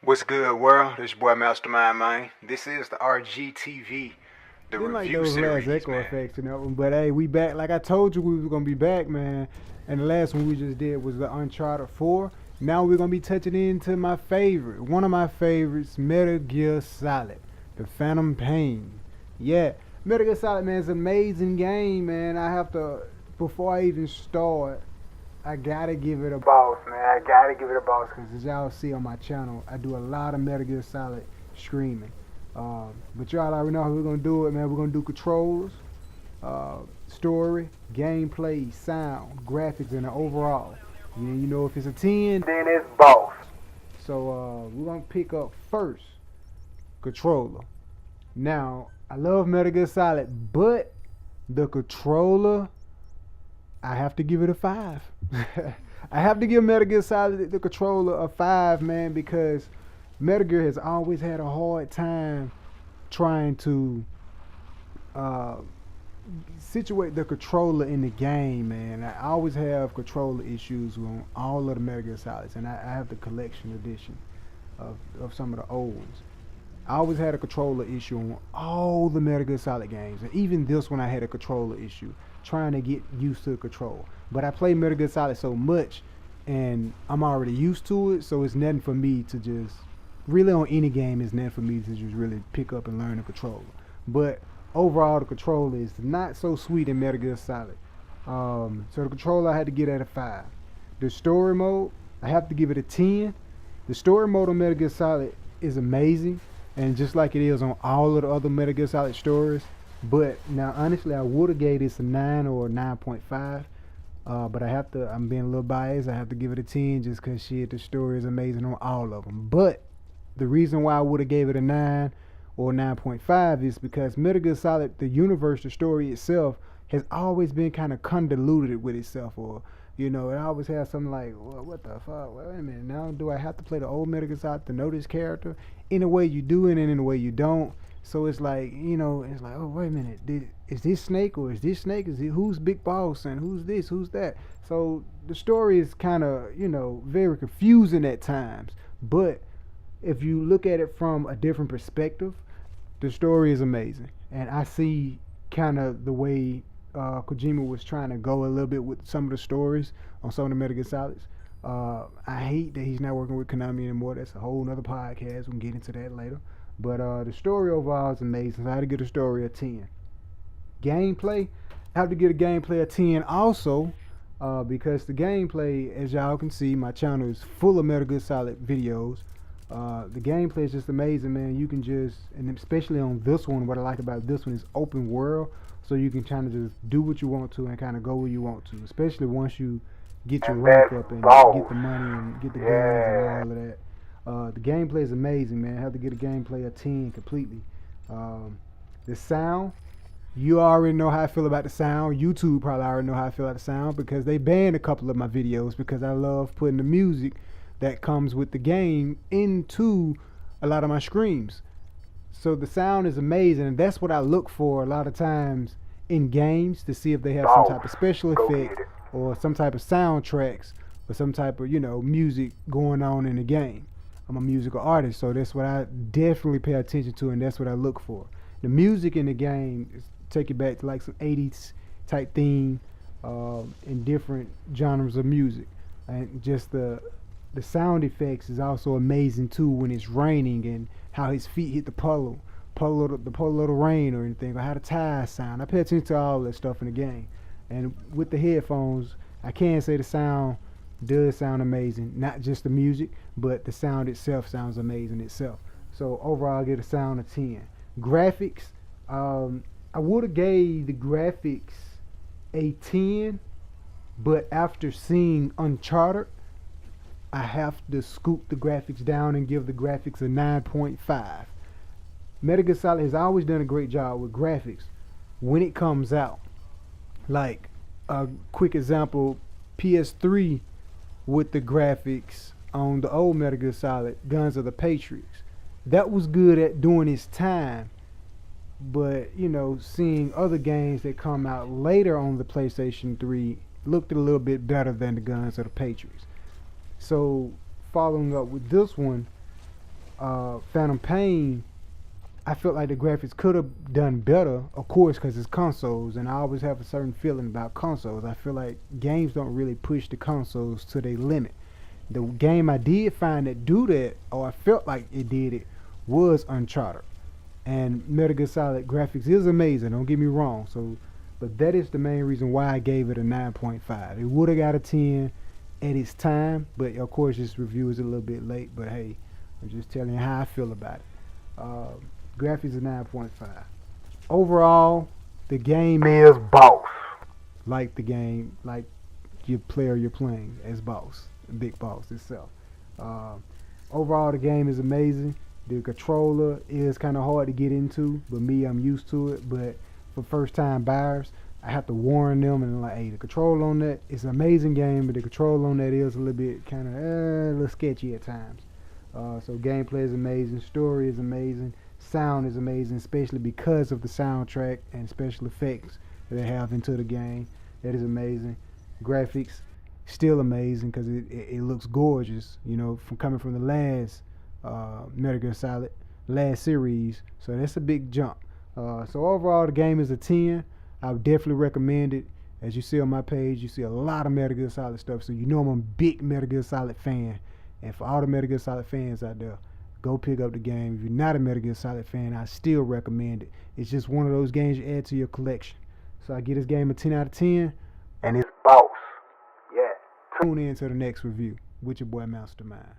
What's good, world? This your boy MasterMind, man. This is the RGTV, the Didn't like review those last series, echo man. effects and that one, but hey, we back. Like I told you, we was gonna be back, man. And the last one we just did was the Uncharted 4. Now we're gonna be touching into my favorite, one of my favorites, Metal Gear Solid, the Phantom Pain. Yeah, Metal Gear Solid, man, is an amazing game, man. I have to, before I even start, I gotta give it a boss, man. I gotta give it a boss because as y'all see on my channel, I do a lot of Metal Gear Solid streaming. But y'all already know how we're gonna do it, man. We're gonna do controls, story, gameplay, sound, graphics, and the overall. You know, if it's a 10, then it's boss. So we're gonna pick up first controller. Now I love Metal Gear Solid, but the controller, I have to give it a 5. I have to give Metal Gear Solid the controller a 5, man, because Metal Gear has always had a hard time trying to situate the controller in the game, man. I always have controller issues on all of the Metal Gear Solids, and I have the collection edition of some of the old ones. I always had a controller issue on all the Metal Gear Solid games, and even this one I had a controller issue trying to get used to the control. But I play Metal Gear Solid so much, and I'm already used to it, so it's nothing for me to just really on any game. It's nothing for me to just really pick up and learn the controller. But overall, the controller is not so sweet in Metal Gear Solid. So the controller I had to get at a 5. The story mode, I have to give it a 10. The story mode on Metal Gear Solid is amazing, and just like it is on all of the other Metal Gear Solid stories. But now, honestly, I would have gave this a 9 or a 9.5. But I'm being a little biased. I have to give it a 10 just because shit, the story is amazing on all of them. But the reason why I would have gave it a 9 or 9.5 is because Metal Gear Solid, the universe, the story itself, has always been kind of convoluted with itself. Or, it always has something like, well, what the fuck? Wait a minute, now do I have to play the old Metal Gear Solid to know this character? In a way you do it, and in a way you don't. So it's like, it's like, oh, wait a minute, is this Snake or is this Snake? Who's Big Boss and who's this, who's that? So the story is kind of, very confusing at times. But if you look at it from a different perspective, the story is amazing. And I see kind of the way Kojima was trying to go a little bit with some of the stories on some of the Metal Gear Solids. I hate that he's not working with Konami anymore. That's a whole nother podcast. We can get into that later. But the story overall is amazing. So I had to get a story a 10. Gameplay, I have to get a gameplay a 10 also, because the gameplay, as y'all can see, my channel is full of Metal Gear Solid videos. The gameplay is just amazing, man. You can just, and especially on this one, what I like about this one is open world. So you can kind of just do what you want to and kind of go where you want to, especially once you get your rank up and get the money and get the guns and all of that. The gameplay is amazing, man. I have to get a gameplay a 10 completely. The sound, you already know how I feel about the sound. YouTube probably already know how I feel about the sound because they banned a couple of my videos because I love putting the music that comes with the game into a lot of my streams. So the sound is amazing, and that's what I look for a lot of times in games to see if they have some type of special effect or some type of soundtracks or some type of, music going on in the game. I'm a musical artist, so that's what I definitely pay attention to, and that's what I look for. The music in the game is take it back to like some 80s type theme in different genres of music. And just the sound effects is also amazing too when it's raining and how his feet hit the puddle of the rain or anything, or how the tires sound. I pay attention to all that stuff in the game. And with the headphones, I can say the sound does sound amazing. Not just the music, but the sound itself sounds amazing itself. So overall, I get a sound of 10. Graphics, I would have gave the graphics a 10, but after seeing Uncharted, I have to scoop the graphics down and give the graphics a 9.5. Metal Gear Solid has always done a great job with graphics when it comes out. Like a quick example, PS3 with the graphics on the old Metal Gear Solid, Guns of the Patriots. That was good at during its time, but seeing other games that come out later on the PlayStation 3 looked a little bit better than the Guns of the Patriots. So following up with this one, Phantom Pain, I felt like the graphics could have done better, of course, because it's consoles, and I always have a certain feeling about consoles. I feel like games don't really push the consoles to their limit. The game I did find that do that, or I felt like it did it, was Uncharted. And Metal Gear Solid graphics is amazing, don't get me wrong. So, but that is the main reason why I gave it a 9.5. It would have got a 10 at its time, but of course this review is a little bit late. But hey, I'm just telling you how I feel about it. Graphics is 9.5. Overall, the game is boss. Like the game, like your player you're playing as boss, big boss itself. Overall, the game is amazing. The controller is kind of hard to get into, but me, I'm used to it. But for first-time buyers, I have to warn them and like, hey, the control on that is an amazing game, but the control on that is a little bit kind of a little sketchy at times. So gameplay is amazing, story is amazing, sound is amazing, especially because of the soundtrack and special effects that they have into the game. That is amazing. Graphics still amazing because it looks gorgeous. You know, from coming from the last Metal Gear Solid, last series. So that's a big jump. So overall, the game is a 10. I would definitely recommend it. As you see on my page, you see a lot of Metal Gear Solid stuff. So you know I'm a big Metal Gear Solid fan. And for all the Metal Gear Solid fans out there, go pick up the game. If you're not a Metal Gear Solid fan, I still recommend it. It's just one of those games you add to your collection. So I give this game a 10 out of 10. And it's boss. Yeah. Tune in to the next review with your boy MasterMind.